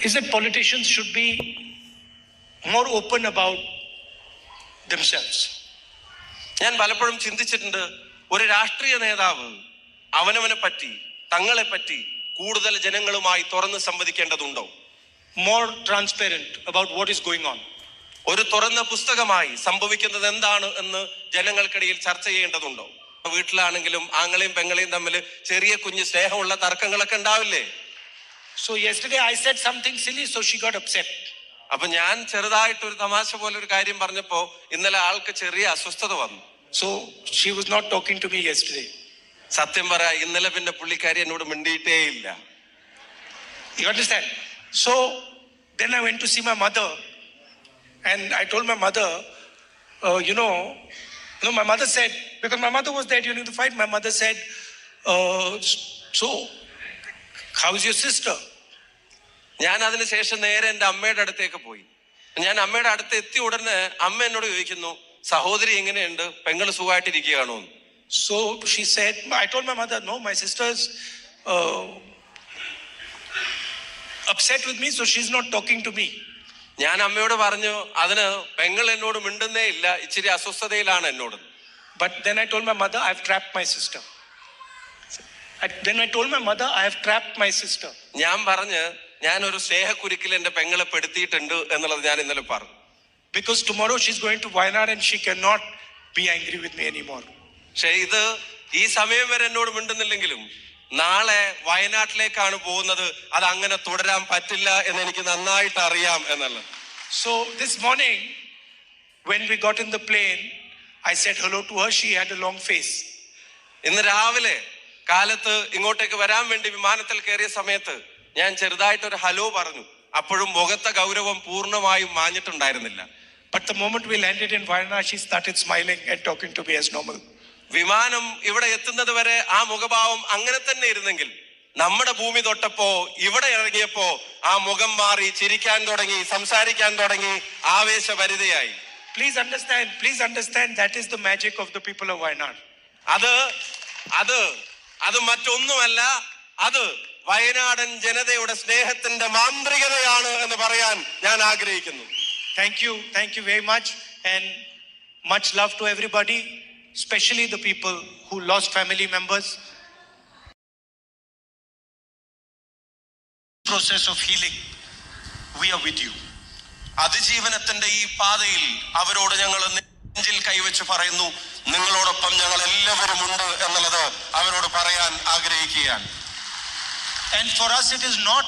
is that politicians should be more open about themselves. ഞാൻ പലപ്പോഴും ചിന്തിച്ചിട്ടുണ്ട്, ഒരു രാഷ്ട്രീയ നേതാവ് അവനവനെ പറ്റി, തങ്ങളെ പറ്റി കൂടുതൽ ജനങ്ങളുമായി തുറന്ന് സംവദിക്കേണ്ടതുണ്ടോ? More transparent about what is going on. ഒരു തുറന്ന പുസ്തകമായി സംഭവിക്കുന്നത് എന്താണ് എന്ന് ജനങ്ങൾക്കിടയിൽ ചർച്ച ചെയ്യേണ്ടതുണ്ടോ? വീട്ടിലാണെങ്കിലും ആങ്ങളെയും പെങ്ങളെയും തമ്മിൽ ചെറിയ കുഞ്ഞ് സ്നേഹമുള്ള തർക്കങ്ങളൊക്കെ ഉണ്ടാവില്ലേ? So yesterday I said something silly, so she got upset. അപ്പൊ ഞാൻ ചെറുതായിട്ട് ഒരു തമാശ പോലെ ഒരു കാര്യം പറഞ്ഞപ്പോ ഇന്നലെ ആൾക്ക് ചെറിയ അസ്വസ്ഥത വന്നു. So she was not talking to me yesterday. സത്യം പറയാ, ഇന്നലെ പിന്നെ പുള്ളിക്കാരി എന്നോട് മിണ്ടിയിട്ടേ ഇല്ല. You understand? So then I went to see my mother, and I told my mother, my mother said, because my mother was there during the fight, my mother said, so how's your sister? ഞാൻ അതിനുശേഷം നേരെ എൻ്റെ അമ്മയുടെ അടുത്തേക്ക് പോയി. ഞാൻ അമ്മയുടെ അടുത്ത് എത്തിയ ഉടനെ അമ്മ എന്നോട് ചോദിക്കുന്നു, സഹോദരി എങ്ങനെയുണ്ട്, പെങ്ങൾ സുഖമായിട്ടിരിക്കുകയാണോ? So she said, I told my mother, no, my sister's upset with me, so she's not talking to me. ഞാൻ അമ്മയോട് പറഞ്ഞു, അതിന് പെങ്ങൾ എന്നോട് മിണ്ടുന്നേ ഇല്ല, ഇച്ചിരി അസ്വസ്ഥതയിലാണ് എന്നോട്. But then I told my mother, I have trapped my sister. Then I told my mother, I have trapped my sister. ഞാൻ പറഞ്ഞു, ഞാൻ ഒരു സ്നേഹക്കുരുക്കിൽ എന്റെ പെങ്ങളെ പെടുത്തിയിട്ടുണ്ട് എന്നുള്ളത് ഞാൻ ഇന്നലെ പറഞ്ഞു. Because tomorrow she's going to Wayanad and she cannot be angry with me anymore. പക്ഷേ ഇത് ഈ സമയം വരെ എന്നോട് മിണ്ടുന്നില്ലെങ്കിലും നാളെ വയനാട്ടിലേക്കാണ് പോകുന്നത്, അത് അങ്ങനെ തുടരാൻ പറ്റില്ല എന്ന് എനിക്ക് നന്നായിട്ട് അറിയാം എന്നുള്ളത്. So this morning when we got in the plane, I said hello to her. She had a long face. ഇന്ന് രാവിലെ കാലത്ത് ഇങ്ങോട്ടേക്ക് വരാൻ വേണ്ടി വിമാനത്തിൽ കയറിയ സമയത്ത് ഞാൻ ചെറുതായിട്ടൊരു ഹലോ പറഞ്ഞു. അപ്പോഴും മുഖത്തെ ഗൗരവം പൂർണ്ണമായും മാഞ്ഞിട്ടുണ്ടായിരുന്നില്ല. But the moment we landed in Wayanad, she started smiling and talking to me as normal. വിമാനം ഇവിടെ എത്തുന്നത് വരെ ആ മുഖഭാവം അങ്ങനെ തന്നെ ഇരുന്നെങ്കിൽ നമ്മുടെ ഭൂമി തൊട്ടപ്പോ ഇവിടെ ഇറങ്ങിയപ്പോ ആ മുഖം മാറി ചിരിക്കാൻ തുടങ്ങി, സംസാരിക്കാൻ തുടങ്ങി, ആവേശഭരിതയായി. Please understand that is the magic of the people of Wayanad. അത് മറ്റൊന്നുമല്ല, അത് വയനാടൻ ജനതയുടെ സ്നേഹത്തിന്റെ മാന്ത്രികതയാണ് എന്ന് പറയാൻ ഞാൻ ആഗ്രഹിക്കുന്നു. Thank you very much, and much love to everybody, especially the people who lost family members. Process of healing, we are with you. അതിജീവനത്തിന്റെ ഈ പാതയിൽ അവരോട് ഞങ്ങൾ നെഞ്ചിൽ കൈവച്ച് പറയുന്നു, നിങ്ങളോടൊപ്പം ഞങ്ങൾ എല്ലാവരും ഉണ്ട് എന്നുള്ളത് അവരോട് പറയാൻ ആഗ്രഹിക്കുകയാണ്. And for us it is not